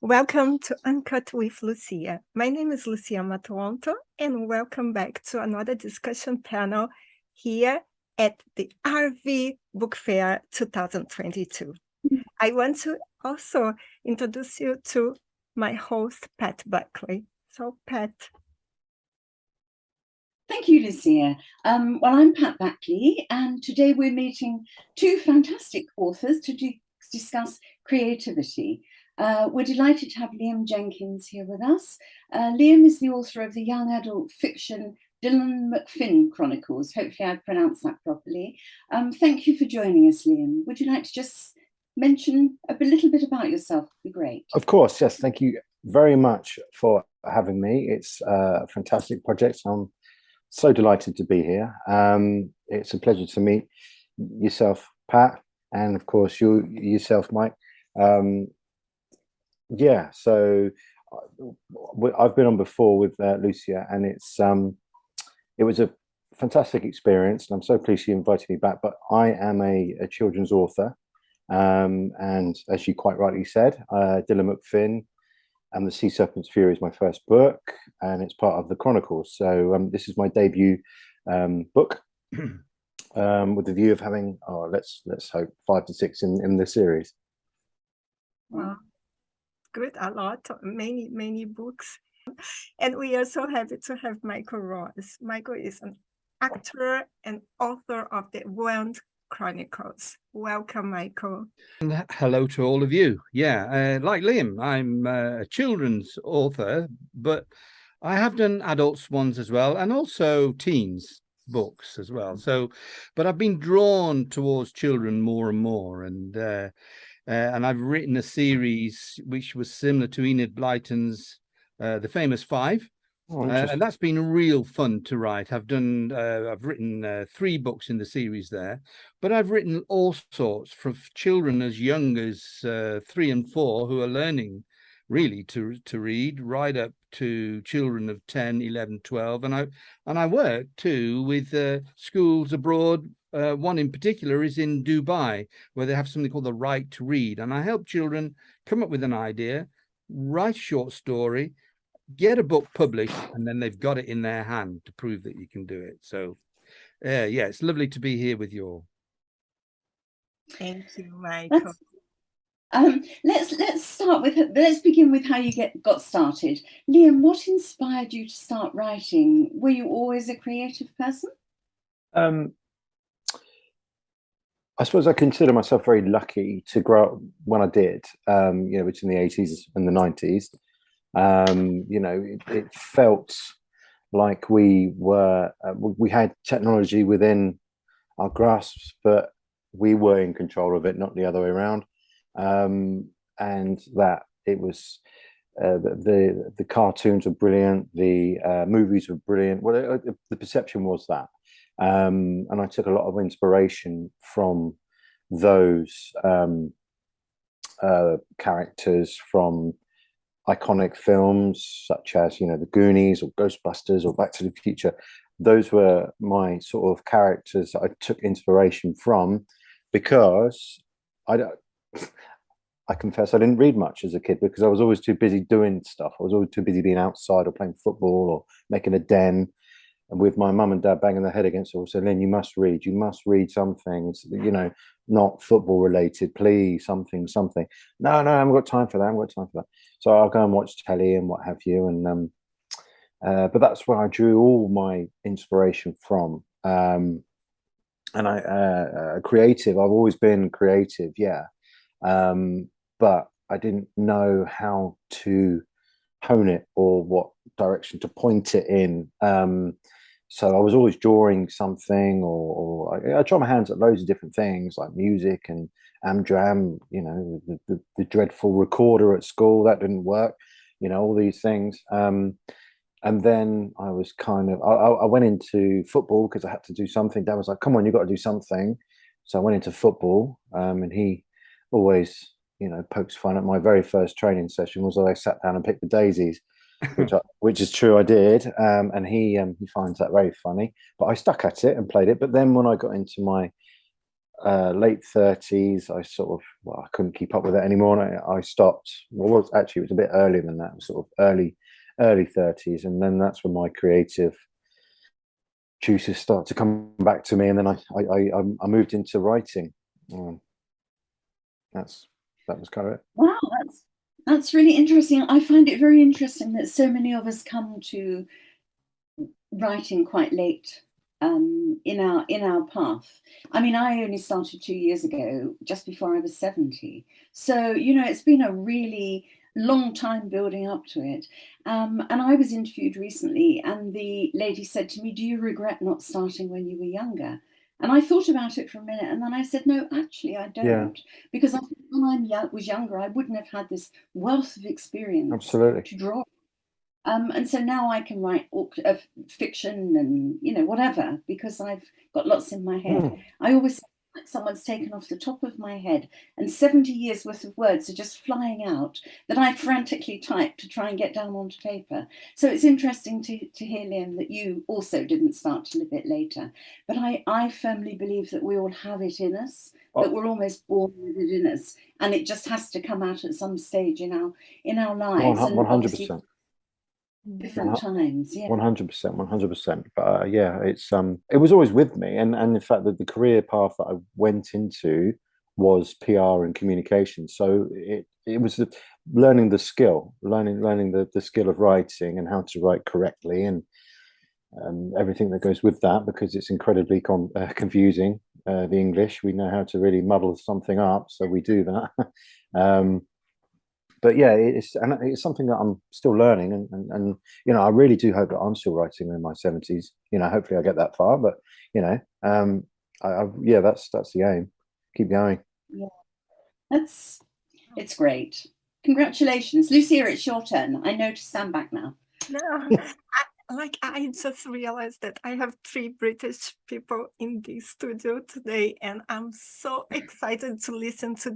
Welcome to Uncut with Lucia. My name is Lucia Matuonto, and welcome back to another discussion panel here at the RV Book Fair 2022. I want to also introduce you to my host, Pat Backley. So, Pat. Thank you, Lucia. Well, I'm Pat Backley, and today we're meeting two fantastic authors to discuss creativity. We're delighted to have Liam Jenkins here with us. Liam is the author of the young adult fiction Dylan McFinn Chronicles. Hopefully I pronounced that properly. Thank you for joining us, Liam. Would you like to just mention a little bit about yourself? It'd be great. Of course, yes. Thank you very much for having me. It's a fantastic project. I'm so delighted to be here. It's a pleasure to meet yourself, Pat, and of course yourself, Mike. So I've been on before with Lucia, and it was a fantastic experience, and I'm so pleased you invited me back. But I am a children's author, and as you quite rightly said, Dylan McFinn and the Sea Serpent's Fury is my first book, and it's part of the Chronicles. So this is my debut book, with the view of having, let's hope 5 to 6 in the series. Wow, good, a lot, many books. And we are so happy to have Michael Ross. Michael is an actor and author of the Wound Chronicles. Welcome, Michael. And hello to all of you. Like Liam, I'm a children's author, but I have done adults ones as well, and also teens books as well. But I've been drawn towards children more and more, and I've written a series which was similar to Enid Blyton's The Famous Five. And that's been real fun to write. I've written 3 books in the series there, but I've written all sorts for children as young as 3 and 4 who are learning really to read, right up to children of 10, 11, 12. And I work too with schools abroad. One in particular is in Dubai, where they have something called the Right to Read. And I help children come up with an idea, write a short story, get a book published, and then they've got it in their hand to prove that you can do it. So it's lovely to be here with you all. Thank you, Michael. Let's begin with how you got started. Liam, what inspired you to start writing? Were you always a creative person? I suppose I consider myself very lucky to grow up when I did, between the 80s and the 90s. It felt like we had technology within our grasps, but we were in control of it, not the other way around. And that it was the cartoons were brilliant, the movies were brilliant. Well, the perception was that, and I took a lot of inspiration from those characters from iconic films such as the Goonies or Ghostbusters or Back to the Future. Those were my sort of characters that I took inspiration from, because I confess I didn't read much as a kid because I was always too busy doing stuff. I was always too busy being outside or playing football or making a den, and with my mum and dad banging their head against it all, saying, "Lynn, you must read some things, not football related, please, something. No, I haven't got time for that. So I'll go and watch telly and what have you. And but that's where I drew all my inspiration from. And creative, I've always been creative, but I didn't know how to hone it or what direction to point it in. So I was always drawing something, or I try my hands at loads of different things like music and Amdram, the dreadful recorder at school, that didn't work, all these things. And then I was I went into football because I had to do something. Dad was like, "Come on, you've got to do something." So I went into football, and he always, pokes fun at my very first training session was that I sat down and picked the daisies. Which is true, I did, and he finds that very funny. But I stuck at it and played it. But then when I got into my late 30s, I sort of, well, I couldn't keep up with it anymore. And I stopped. Well, it was a bit earlier than that, sort of early 30s. And then that's when my creative juices start to come back to me. And then I moved into writing. That was kind of it. Wow, that's really interesting. I find it very interesting that so many of us come to writing quite late in our path. I mean, I only started 2 years ago, just before I was 70. So, it's been a really long time building up to it. And I was interviewed recently, and the lady said to me, "Do you regret not starting when you were younger?" And I thought about it for a minute, and then I said, "No, actually, I don't." Yeah. Because I think when I was younger, I wouldn't have had this wealth of experience Absolutely. to draw. And so now I can write fiction and, whatever, because I've got lots in my head. I always say like someone's taken off the top of my head and 70 years worth of words are just flying out that I frantically type to try and get down onto paper. So it's interesting to hear, Liam, that you also didn't start till a bit later. But I firmly believe that we all have it in us, that we're almost born with it in us, and it just has to come out at some stage in our lives. 100%. Different times, yeah. 100%. But yeah, it was always with me, and in fact, the career path that I went into was PR and communication. So it was learning the skill, learning the skill of writing and how to write correctly, and everything that goes with that, because it's incredibly confusing. The English, we know how to really muddle something up, so we do that. But yeah, it's something that I'm still learning, and I really do hope that I'm still writing in my 70s. Hopefully I get that far, but yeah, that's the aim. Keep going. Yeah, it's great. Congratulations, Lucia. It's your turn. I know to stand back now. No, I just realized that I have 3 British people in the studio today, and I'm so excited to listen to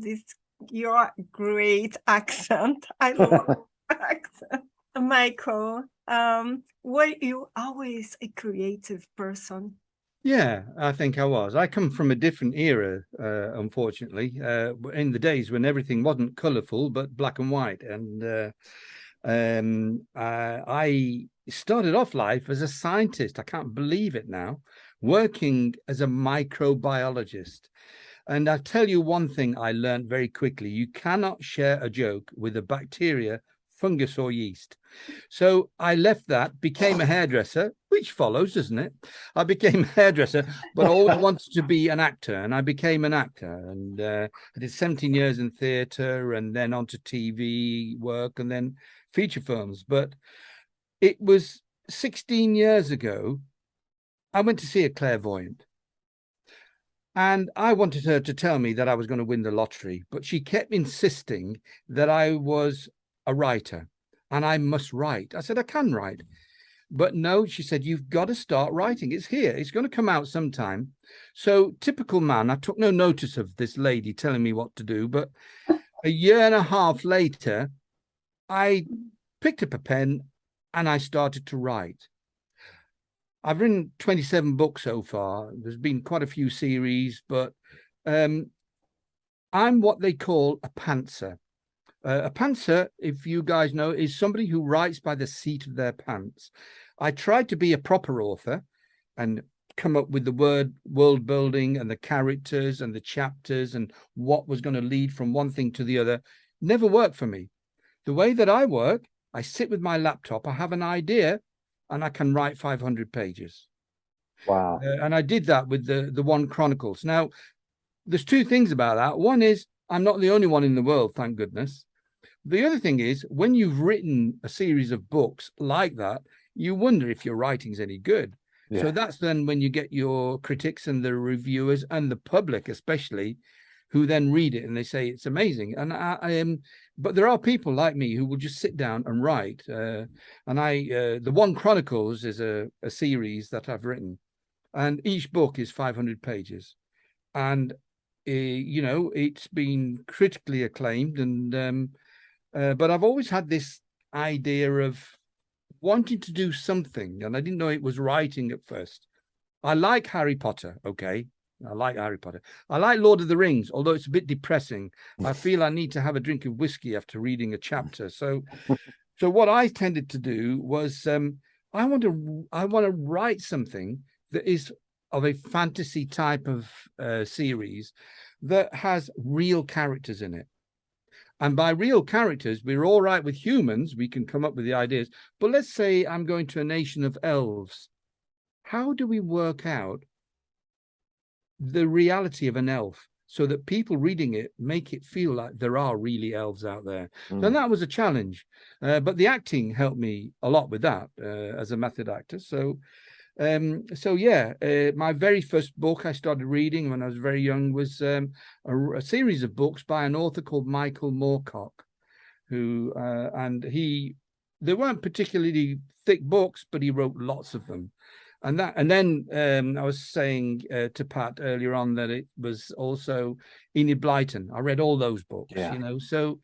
your great accent. I love accent. Michael, were you always a creative person? Yeah, I think I was. I come from a different era, unfortunately, in the days when everything wasn't colourful but black and white. And I started off life as a scientist. I can't believe it now, working as a microbiologist. And I tell you one thing I learned very quickly: you cannot share a joke with a bacteria, fungus, or yeast. So I left that, became a hairdresser, which follows, doesn't it? I became a hairdresser, but I always wanted to be an actor, and I became an actor. And I did 17 years in theatre, and then onto TV work, and then feature films. But it was 16 years ago, I went to see a clairvoyant. And I wanted her to tell me that I was going to win the lottery, but she kept insisting that I was a writer and I must write. I said, I can write. But no, she said, you've got to start writing. It's here. It's going to come out sometime. So typical man, I took no notice of this lady telling me what to do. But a year and a half later, I picked up a pen and I started to write. I've written 27 books so far. There's been quite a few series, but I'm what they call a pantser. A pantser, if you guys know, is somebody who writes by the seat of their pants. I tried to be a proper author and come up with the world building and the characters and the chapters and what was going to lead from one thing to the other. Never worked for me. The way that I work, I sit with my laptop, I have an idea, and I can write 500 pages. Wow. And I did that with the One Chronicles. Now, there's 2 things about that. One is I'm not the only one in the world, thank goodness. The other thing is, when you've written a series of books like that, you wonder if your writing's any good. Yeah. So that's then when you get your critics and the reviewers and the public especially, who then read it and they say it's amazing. And but there are people like me who will just sit down and write. The One Chronicles is a series that I've written, and each book is 500 pages, and it's been critically acclaimed. And but I've always had this idea of wanting to do something, and I didn't know it was writing at first. I like Harry Potter, okay. I like Harry Potter. I like Lord of the Rings, although it's a bit depressing. I feel I need to have a drink of whiskey after reading a chapter. So what I tended to do was I want to write something that is of a fantasy type of series that has real characters in it. And by real characters, we're all right with humans. We can come up with the ideas. But let's say I'm going to a nation of elves. How do we work out the reality of an elf so that people reading it make it feel like there are really elves out there? So that was a challenge. But the acting helped me a lot with that as a method actor. So yeah, my very first book I started reading when I was very young was a series of books by an author called Michael Moorcock, who they weren't particularly thick books, but he wrote lots of them. And then I was saying to Pat earlier on that it was also Enid Blyton. I read all those books, so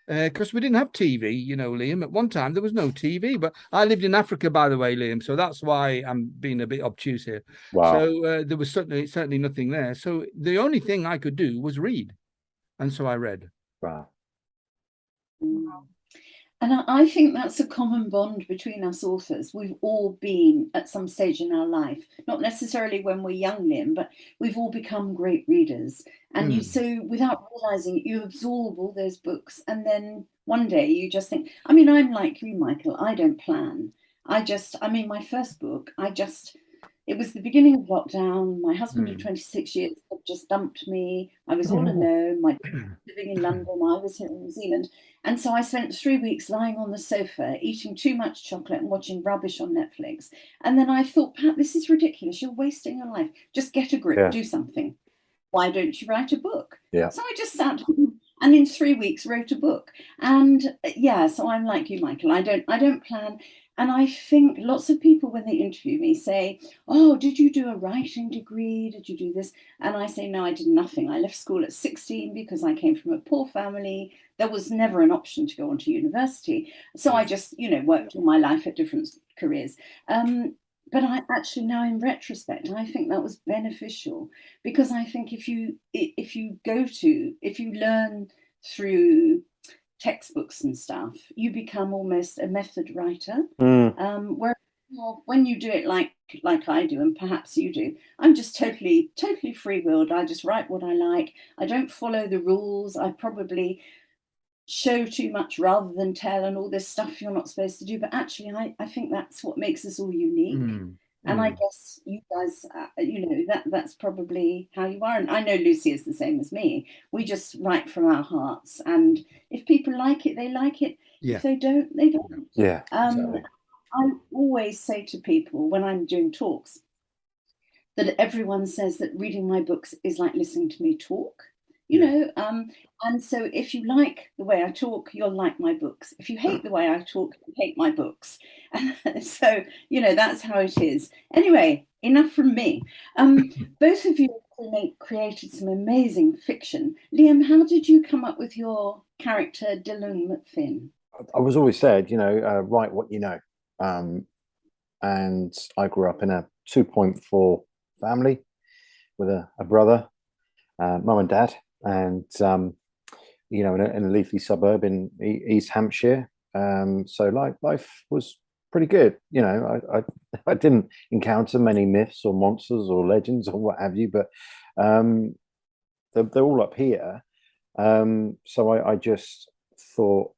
because we didn't have TV, Liam. At one time there was no TV, but I lived in Africa, by the way, Liam. So that's why I'm being a bit obtuse here. Wow. So there was certainly nothing there. So the only thing I could do was read, and so I read. Wow. And I think that's a common bond between us authors. We've all been at some stage in our life, not necessarily when we're young, Liam, but we've all become great readers. And so without realizing it, you absorb all those books. And then one day you just think, I mean, I'm like you, Michael, I don't plan. My first book, it was the beginning of lockdown. My husband of 26 years had just dumped me. I was all alone. My dad was living in London. I was here in New Zealand. And so I spent 3 weeks lying on the sofa, eating too much chocolate and watching rubbish on Netflix. And then I thought, Pat, this is ridiculous. You're wasting your life. Just get a grip, do something. Why don't you write a book? Yeah. So I just sat and in 3 weeks wrote a book. And so I'm like you, Michael. I don't plan. And I think lots of people, when they interview me, say, oh, did you do a writing degree? Did you do this? And I say, no, I did nothing. I left school at 16 because I came from a poor family. There was never an option to go on to university. So I just, worked all my life at different careers. But I actually, now in retrospect, I think that was beneficial, because I think if you learn through textbooks and stuff, you become almost a method writer. Where when you do it like I do, and perhaps you do, I'm just totally free-willed. I just write what I like. I don't follow the rules. I probably show too much rather than tell, and all this stuff you're not supposed to do. But actually, I think that's what makes us all unique. And I guess you guys, that's probably how you are. And I know Lucy is the same as me. We just write from our hearts. And if people like it, they like it. Yeah. If they don't, they don't. Yeah. Exactly. I always say to people when I'm doing talks that everyone says that reading my books is like listening to me talk. And so if you like the way I talk, you'll like my books. If you hate the way I talk, you hate my books. And so, that's how it is. Anyway, enough from me. Both of you created some amazing fiction. Liam, how did you come up with your character, Dylan McFinn? I was always said, write what you know. And I grew up in a 2.4 family with a brother, mum and dad, and in a leafy suburb in East Hampshire. So life was pretty good. I didn't encounter many myths or monsters or legends or what have you, but they're all up here. So I just thought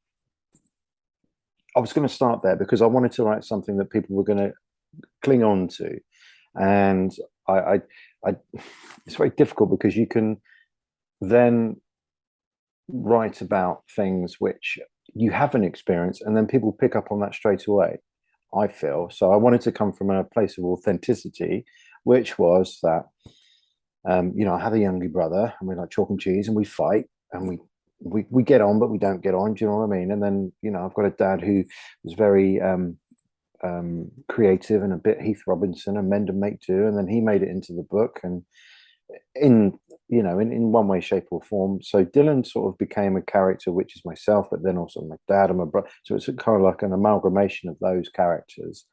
I was going to start there because I wanted to write something that people were going to cling on to, and I it's very difficult because you can then write about things which you haven't experienced, and then people pick up on that straight away, I feel. So I wanted to come from a place of authenticity, which was that I have a younger brother, and we like chalk and cheese, and we fight, and we get on, but we don't get on. Do you know what I mean? And then I've got a dad who was very creative and a bit Heath Robinson and mend and make do, and then he made it into the book, and in one way, shape, or form. So Dylan sort of became a character which is myself, but then also my dad and my brother. So it's kind of like an amalgamation of those characters.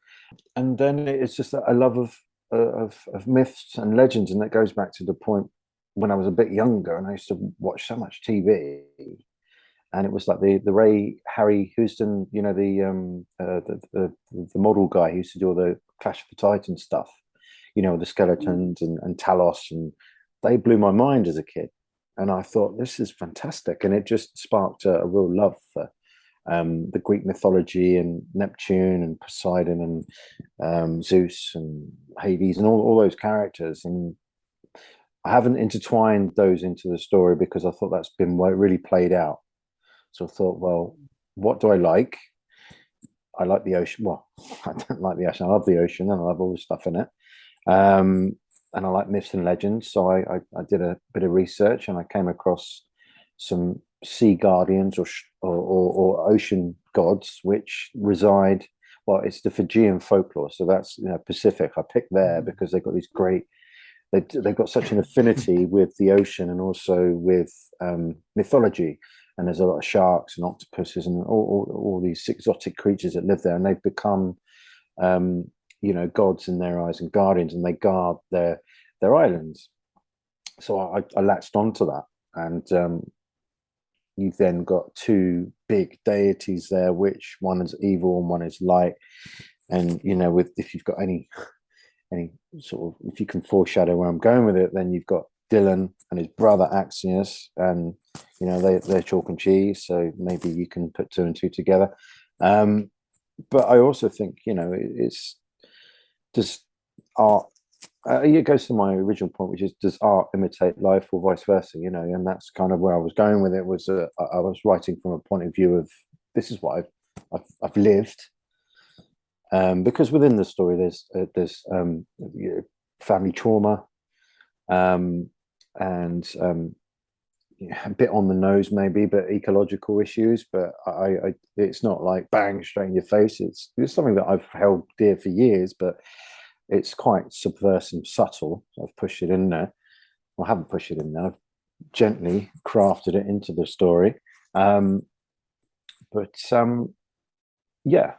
And then it's just a love of of myths and legends, and that goes back to the point when I was a bit younger, and I used to watch so much TV, and it was like the Harry Houston, you know, the model guy who used to do all the Clash of the Titans stuff, you know, the skeletons and Talos, and they blew my mind as a kid, and I thought this is fantastic, and it just sparked a real love for the Greek mythology and Neptune and Poseidon and Zeus and Hades and all those characters. And I haven't intertwined those into the story because I thought that's been really played out. So I thought, well, what do I like? I like the ocean. Well, I don't like the ocean. I love the ocean and I love all the stuff in it. And I like myths and legends. So I did a bit of research and I came across some sea guardians or ocean gods which reside, well, it's the Fijian folklore, so that's, you know, Pacific. I picked there because they've got these great, they've got such an affinity with the ocean and also with mythology, and there's a lot of sharks and octopuses and all these exotic creatures that live there, and they've become you know, gods in their eyes and guardians, and they guard their islands. So I latched onto that, and you've then got two big deities there, which one is evil and one is light. And, you know, if you've got any sort of, if you can foreshadow where I'm going with it, then you've got Dylan and his brother Axios, and, you know, they're chalk and cheese. So maybe you can put two and two together. But I also think, you know, it's just art. It goes to my original point, which is, does art imitate life or vice versa? You know, and that's kind of where I was going with it. Was I was writing from a point of view of, this is what I've lived, because within the story there's you know, family trauma, and yeah, a bit on the nose maybe, but ecological issues. But I it's not like bang straight in your face. It's something that I've held dear for years, but it's quite subversive and subtle. So I've pushed it in there. Well, I haven't pushed it in there. I've gently crafted it into the story. But yeah,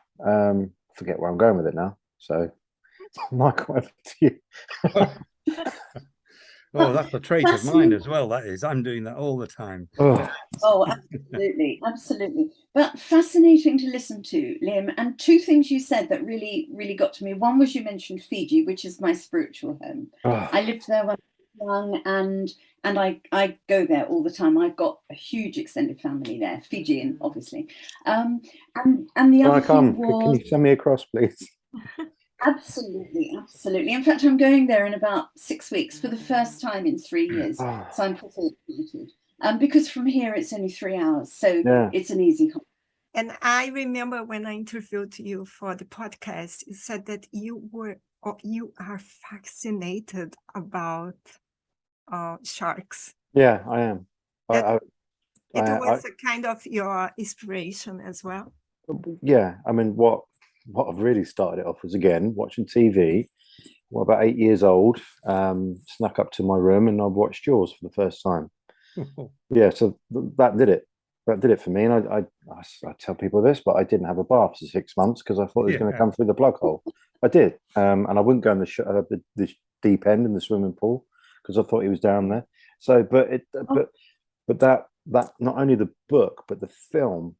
forget where I'm going with it now. So, Michael, over to you. Oh, that's a trait of mine as well. That is, I'm doing that all the time. Oh, absolutely, absolutely. But fascinating to listen to, Liam. And two things you said that really, really got to me. One was you mentioned Fiji, which is my spiritual home. I lived there when I was young, and I go there all the time. I've got a huge extended family there, Fijian, obviously. And the other thing was, can you send me across, please? absolutely, absolutely. In fact, I'm going there in about 6 weeks for the first time in 3 years. So I'm pretty excited. Because from here it's only 3 hours, so Yeah. it's an easy hop. And I remember when I interviewed you for the podcast, you said that you are fascinated about sharks. Yeah, I am. It was a kind of your inspiration as well. Yeah, I mean, what I've really started it off was, again, watching TV. Well, about 8 years old, snuck up to my room and I watched Jaws for the first time. Yeah, so that did it. That did it for me. And I tell people this, but I didn't have a bath for 6 months because I thought it was going to come through the plug hole. I did, and I wouldn't go in the deep end in the swimming pool because I thought he was down there. So, but that not only the book but the film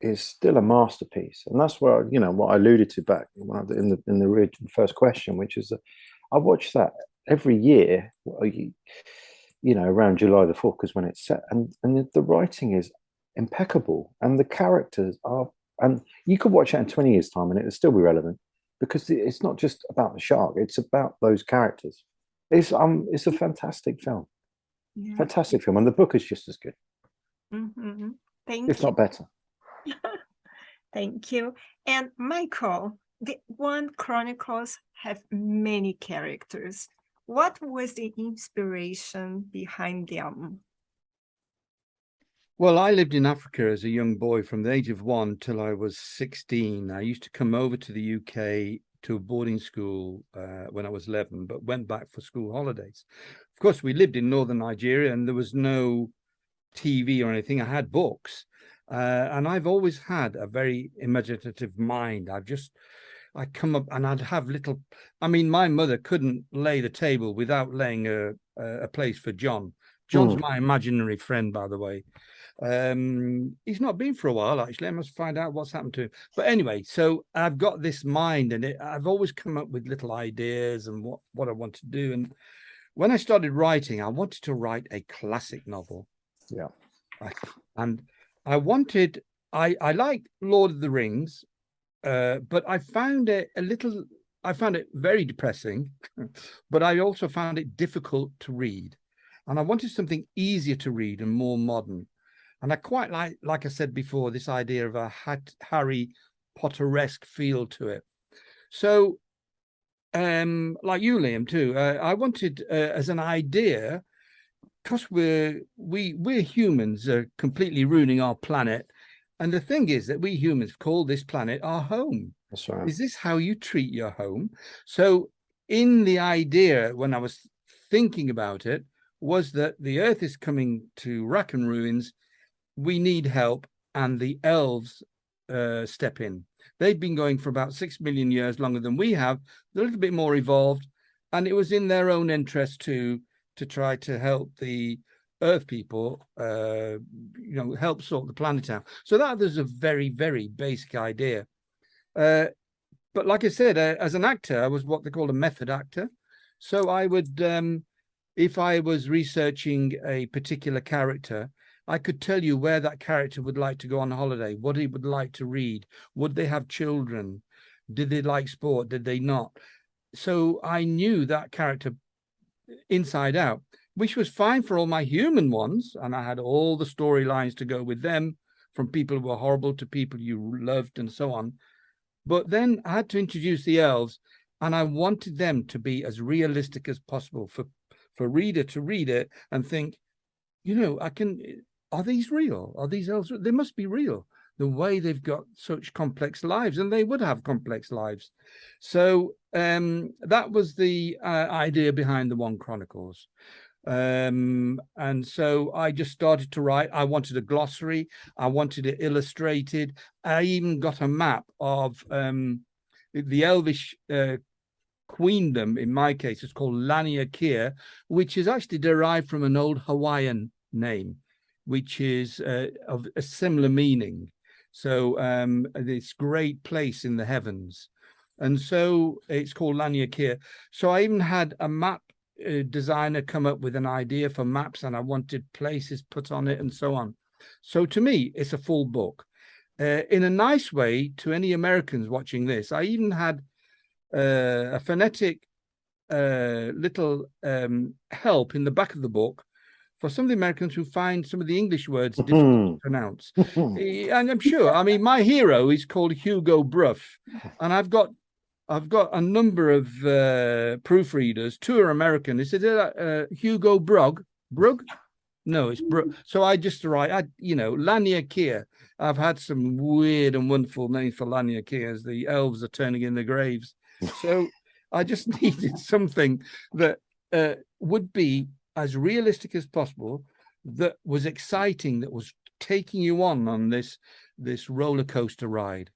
is still a masterpiece, and that's where what I alluded to back in the first question, which is that I watch that every year, around July the 4th, because when it's set, and the writing is impeccable, and the characters are, and you could watch it in 20 years' time and it would still be relevant because it's not just about the shark; it's about those characters. It's a fantastic film, fantastic film, and the book is just as good, if not better. Thank you. And Michael, the One Chronicles have many characters. What was the inspiration behind them? Well, I lived in Africa as a young boy from the age of 1 till I was 16. I used to come over to the UK to a boarding school when I was 11, but went back for school holidays. Of course, we lived in northern Nigeria and there was no TV or anything. I had books. And I've always had a very imaginative mind. I come up and I'd have little. I mean, my mother couldn't lay the table without laying a place for John. John's my imaginary friend, by the way. He's not been for a while, actually. I must find out what's happened to him. But anyway, so I've got this mind, and I've always come up with little ideas and what I want to do. And when I started writing, I wanted to write a classic novel. Yeah. And I wanted, I like Lord of the Rings, but I found it very depressing, but I also found it difficult to read. And I wanted something easier to read and more modern. And I quite like I said before, this idea of a Harry Potter-esque feel to it. So, like you, Liam, too, I wanted as an idea, because we're humans are completely ruining our planet. And the thing is that we humans call this planet our home. That's right. Is this how you treat your home? So in the idea, when I was thinking about it, was that the earth is coming to rack and ruins. We need help, and the elves step in. They've been going for about 6 million years, longer than we have. They're a little bit more evolved, and it was in their own interest to try to help the earth people, help sort the planet out. So that was a very, very basic idea. But like I said, as an actor, I was what they call a method actor. So I would, if I was researching a particular character, I could tell you where that character would like to go on holiday, what he would like to read. Would they have children? Did they like sport? Did they not? So I knew that character inside out, which was fine for all my human ones. And I had all the storylines to go with them, from people who were horrible to people you loved and so on. But then I had to introduce the elves, and I wanted them to be as realistic as possible for reader to read it and think, are these real? Are these elves? They must be real. The way they've got such complex lives, and they would have complex lives. So that was the idea behind the One Chronicles. And so I just started to write. I wanted a glossary. I wanted it illustrated. I even got a map of the Elvish queendom. In my case, it's called Lania Kia, which is actually derived from an old Hawaiian name, which is of a similar meaning. So this great place in the heavens. And so it's called Lania Kia. So I even had a map designer come up with an idea for maps, and I wanted places put on it and so on. So to me, it's a full book. In a nice way, to any Americans watching this, I even had a phonetic little help in the back of the book for some of the Americans who find some of the English words difficult to pronounce. And I'm sure, I mean, my hero is called Hugo Bruff, and I've got a number of proofreaders. 2 are American. Is it Hugo Brugg? No, it's Brugg. So I just write, Lania Kia. I've had some weird and wonderful names for Lania Kia as the elves are turning in their graves. So I just needed something that would be as realistic as possible, that was exciting, that was taking you on this roller coaster ride.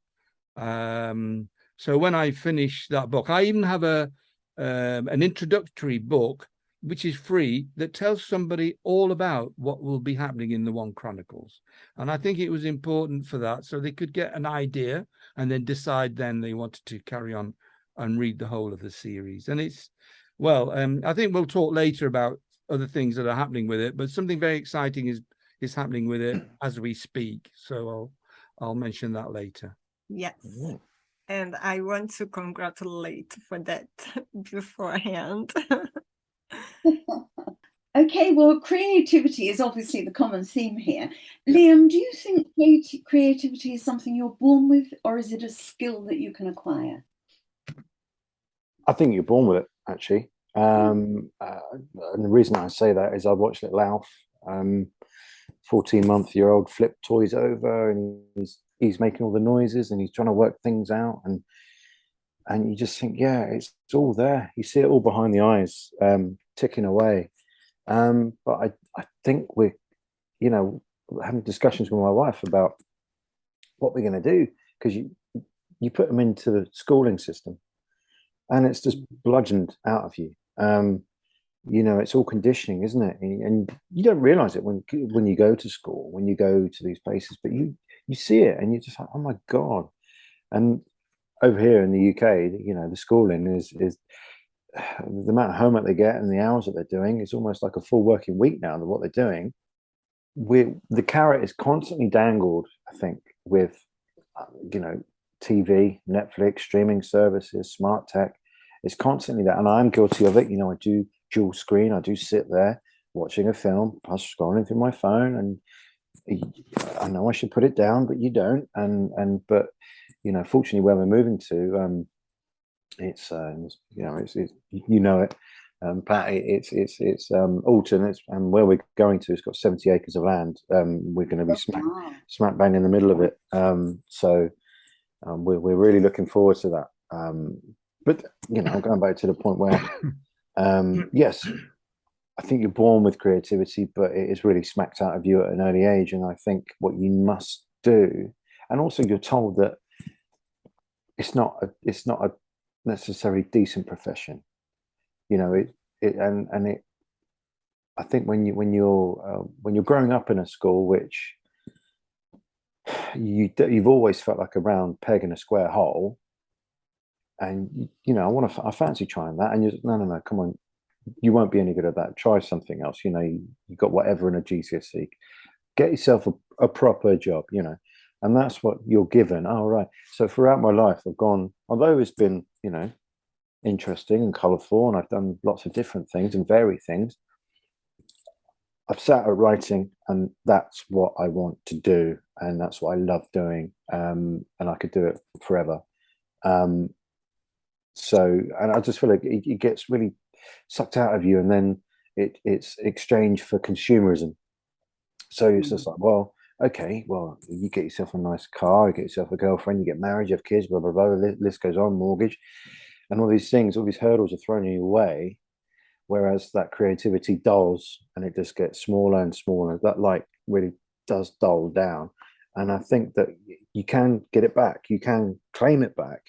So when I finish that book, I even have an introductory book, which is free, that tells somebody all about what will be happening in the One Chronicles. And I think it was important for that, so they could get an idea and then decide then they wanted to carry on and read the whole of the series. And it's, well, I think we'll talk later about other things that are happening with it, but something very exciting is happening with it as we speak. So I'll mention that later. Yes. And I want to congratulate for that beforehand. Okay, well, creativity is obviously the common theme here. Liam, do you think creativity is something you're born with, or is it a skill that you can acquire? I think you're born with it, actually. And the reason I say that is I watched little Alf, 14-month-old, flip toys over, and he's making all the noises, and he's trying to work things out, and you just think, yeah, it's all there. You see it all behind the eyes, ticking away. But I think we're having discussions with my wife about what we're going to do, because you put them into the schooling system, and it's just bludgeoned out of you. You know, it's all conditioning, isn't it? And you don't realize it when you go to school, when you go to these places, but you see it, and you're just like, oh my God. And over here in the UK, you know, the schooling is the amount of homework they get and the hours that they're doing is almost like a full working week now. What they're doing, the carrot is constantly dangled, I think, with you know, TV, Netflix, streaming services, smart tech. It's constantly that, and I'm guilty of it. You know, I do dual screen. I do sit there watching a film, plus scrolling through my phone, and I know I should put it down, but you don't. But you know, fortunately, where we're moving to, it's you know, it's you know it, Pat. It's Alton, and where we're going to, it's got 70 acres of land. We're going to be smack bang in the middle of it. So we're really looking forward to that. But you know, going back to the point where, yes, I think you're born with creativity, but it is really smacked out of you at an early age. And I think what you must do, and also you're told that it's not a necessarily decent profession. You know, I think when you're growing up in a school, which you've always felt like a round peg in a square hole, and you know, I fancy trying that, and you're no, come on, you won't be any good at that. Try something else. You know, you got whatever in a GCSE. Get yourself a proper job. You know, and that's what you're given. Oh, right. So throughout my life, I've gone, although it's been, you know, interesting and colourful, and I've done lots of different things and varied things, I've sat at writing, and that's what I want to do, and that's what I love doing, and I could do it forever. So, and I just feel like it gets really sucked out of you, and then it's exchanged for consumerism. So it's just like, well, okay, well, you get yourself a nice car, you get yourself a girlfriend, you get married, you have kids, blah blah blah. The list goes on, mortgage, and all these things, all these hurdles are thrown in your way. Whereas that creativity dulls, and it just gets smaller and smaller. That light really does dull down, and I think that you can get it back, you can claim it back,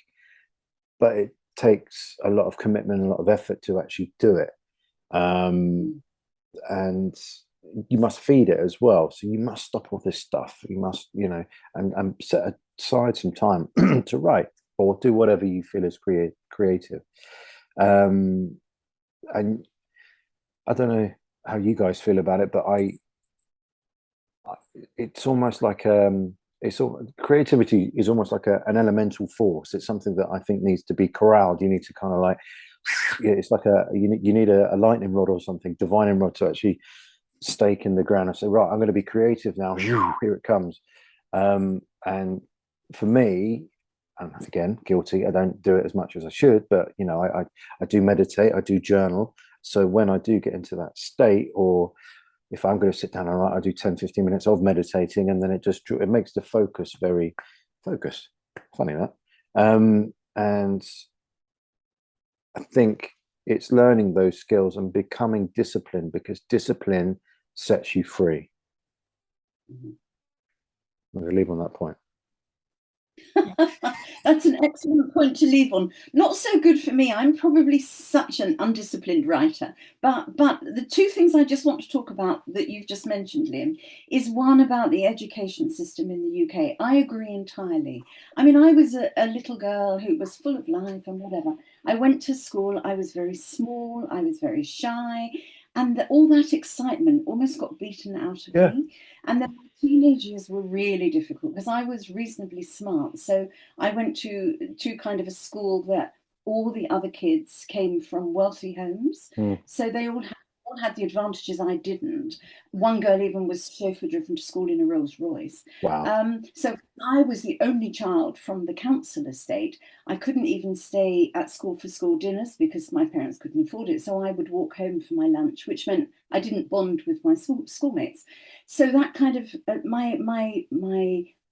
but it takes a lot of commitment and a lot of effort to actually do it. And you must feed it as well. So you must stop all this stuff. You must, you know, and set aside some time to write or do whatever you feel is creative. And I don't know how you guys feel about it, but it's almost like creativity is almost like an elemental force. It's something that I think needs to be corralled. You need to kind of like, it's like you need a lightning rod or something, divining rod, to actually stake in the ground and say, right, I'm going to be creative now. Here it comes. And for me, and again, guilty, I don't do it as much as I should, but you know, I do meditate, I do journal. So when I do get into that state, or if I'm going to sit down and write, I do 10-15 minutes of meditating, and then it makes the focus very focused. Funny that. And I think it's learning those skills and becoming disciplined, because discipline sets you free. I'm going to leave on that point. That's an excellent point to leave on. Not so good for me. I'm probably such an undisciplined writer. But the two things I just want to talk about that you've just mentioned, Liam, is one about the education system in the UK. I agree entirely. I mean, I was a little girl who was full of life and whatever. I went to school. I was very small. I was very shy. And all that excitement almost got beaten out of me. And then my teenage years were really difficult because I was reasonably smart. So I went to kind of a school that all the other kids came from wealthy homes. So they all had the advantages I didn't. One girl even was chauffeur driven to school in a Rolls Royce. Wow. So I was the only child from the council estate. I couldn't even stay at school for school dinners because my parents couldn't afford it. So I would walk home for my lunch, which meant I didn't bond with my schoolmates. So that kind of my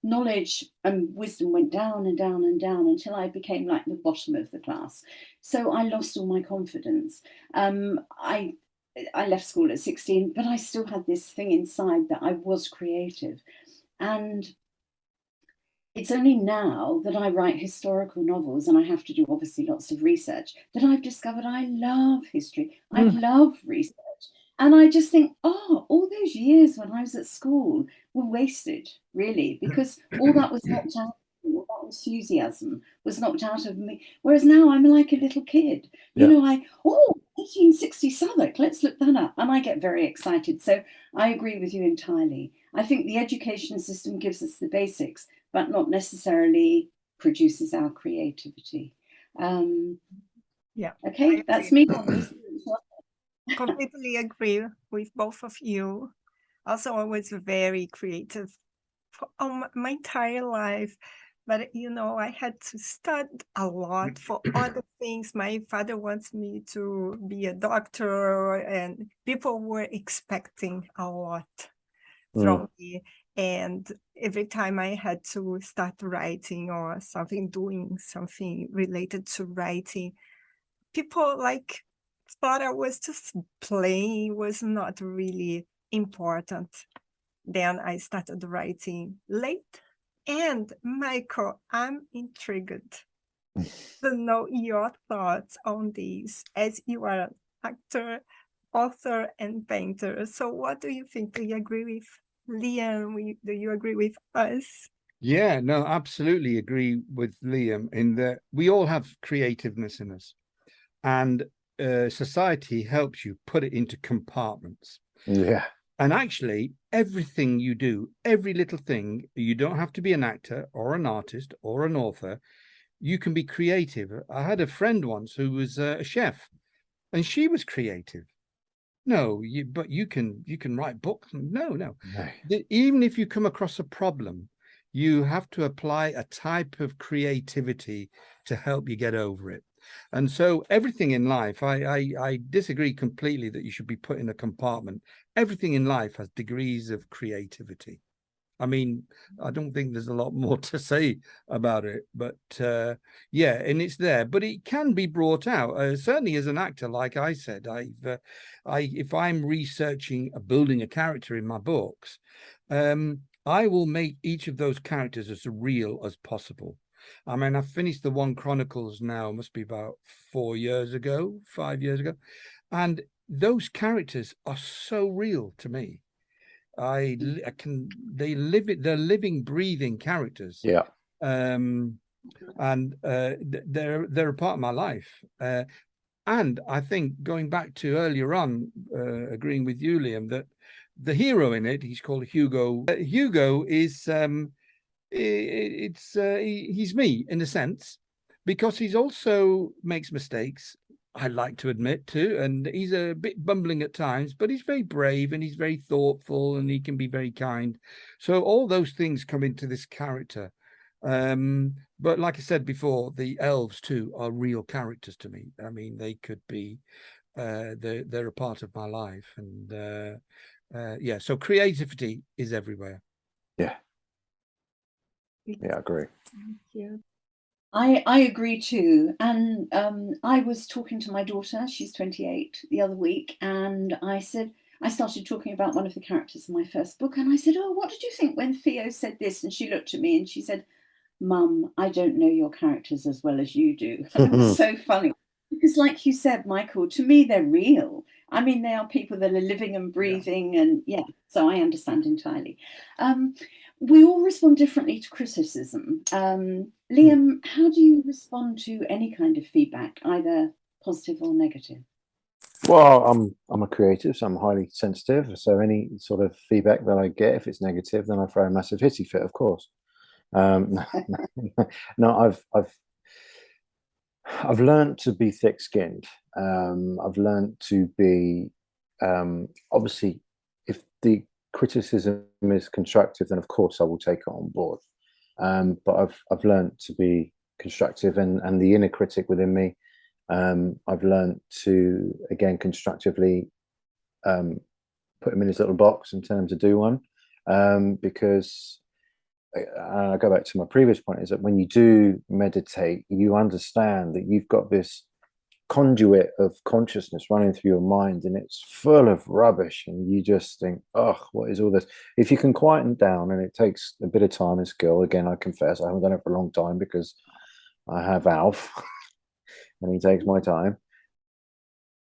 knowledge and wisdom went down and down and down until I became like the bottom of the class. So I lost all my confidence. I left school at 16, but I still had this thing inside that I was creative. And it's only now that I write historical novels, and I have to do obviously lots of research, that I've discovered I love history. I love research. And I just think, oh, all those years when I was at school were wasted, really, because all that was knocked out, all that enthusiasm was knocked out of me. Whereas now I'm like a little kid. You know, 1860 Southwark, let's look that up. And I get very excited. So I agree with you entirely. I think the education system gives us the basics, but not necessarily produces our creativity. Okay, that's me. Completely agree with both of you. Also, I was very creative for my entire life. But, I had to study a lot for other things. My father wants me to be a doctor, and people were expecting a lot from me. And every time I had to start writing or doing something related to writing, people thought I was just playing, was not really important. Then I started writing late. And Michael, I'm intrigued to know your thoughts on this, as you are an actor, author, and painter. So what do you think? Do you agree with Liam? Do you agree with us? Yeah, no, absolutely agree with Liam in that we all have creativeness in us, and society helps you put it into compartments. Yeah. And actually, everything you do, every little thing, you don't have to be an actor or an artist or an author. You can be creative. I had a friend once who was a chef, and she was creative. No, but you can write books. No. Even if you come across a problem, you have to apply a type of creativity to help you get over it. And so everything in life, I disagree completely that you should be put in a compartment. Everything in life has degrees of creativity. I mean, I don't think there's a lot more to say about it, but yeah, and it's there, but it can be brought out. Certainly, as an actor, like I said, if I'm researching, building a character in my books, I will make each of those characters as real as possible. I mean, I've finished the One Chronicles now, must be about 5 years ago, and those characters are so real to me. They're living, breathing characters. Yeah. And they're a part of my life. And I think going back to earlier on, agreeing with you, Liam, that the hero in it, he's called Hugo. Hugo is he's me in a sense, because he's also makes mistakes, I like to admit to, and he's a bit bumbling at times, but he's very brave and he's very thoughtful and he can be very kind. So all those things come into this character. But like I said before, the elves too are real characters to me. I mean, they could be they're a part of my life. And yeah, so creativity is everywhere. Yeah, I agree. Thank you. I agree too. And I was talking to my daughter, she's 28, the other week, and I started talking about one of the characters in my first book, and I said, oh, what did you think when Theo said this? And she looked at me and she said, Mum, I don't know your characters as well as you do. And it was so funny. Because like you said, Michael, to me, they're real. I mean, they are people that are living and breathing, and so I understand entirely. We all respond differently to criticism. Liam, how do you respond to any kind of feedback, either positive or negative? Well, I'm a creative, so I'm highly sensitive. So any sort of feedback that I get, if it's negative, then I throw a massive hissy fit, of course. No, I've learned to be thick-skinned. I've learned to be obviously, if the criticism is constructive, then of course I will take it on board. But I've learned to be constructive, and the inner critic within me, I've learned to again constructively put him in his little box and tell him to do one, because I go back to my previous point, is that when you do meditate, you understand that you've got this conduit of consciousness running through your mind, and it's full of rubbish, and you just think, oh, what is all this? If you can quieten down, and it takes a bit of time and skill, again, I confess I haven't done it for a long time because I have Alf and he takes my time.